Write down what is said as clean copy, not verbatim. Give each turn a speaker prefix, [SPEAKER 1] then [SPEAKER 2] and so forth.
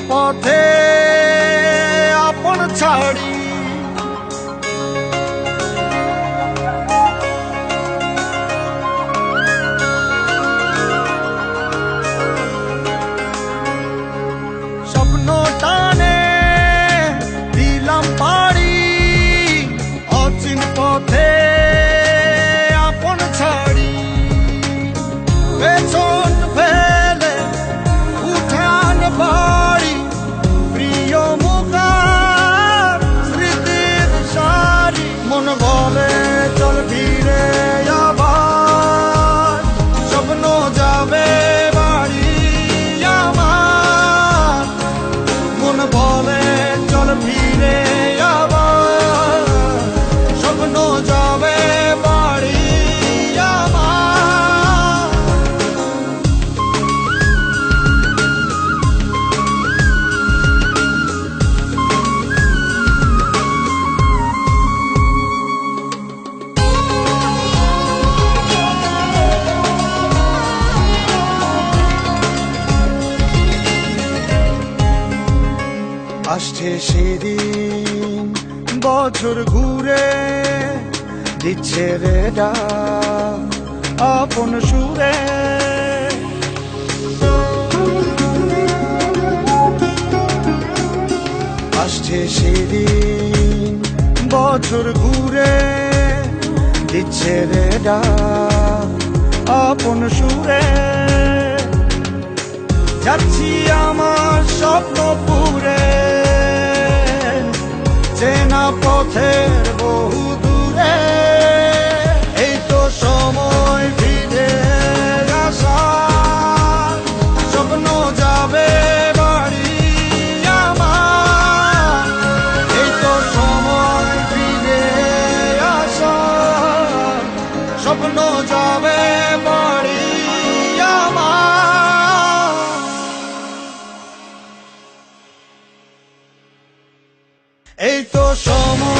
[SPEAKER 1] পথে আপন ছাড়ি স্বপ্ন টানে দিলাম পাড়ি অচিন পথে আপন ছাড়ি পেছন ফেলে উঠান বাড়ি প্রিয় মুখার স্মৃতির সারি মন বলে চল ফিরে আবার স্বপ্ন যাবে বাড়ি আমার মন বলে চল ফিরে আবার স্বপ্ন যাবে বাড়ি আমার আসছে সেদিন বছর ঘুরে দিচ্ছে রে ডাক আপন সুরে আসছে সেদিন বছর ঘুরে দিচ্ছে রে ডাক আপন সুরে যাচ্ছি আমার স্বপ্ন পুরে চেনা পথের বহু দূরে এই তো সময় ফিরে আসার স্বপ্ন যাবে বাড়ি আমার এই তো সময় ফিরে আসার স্বপ্ন যাবে বাড়ি আমার এই তো সময়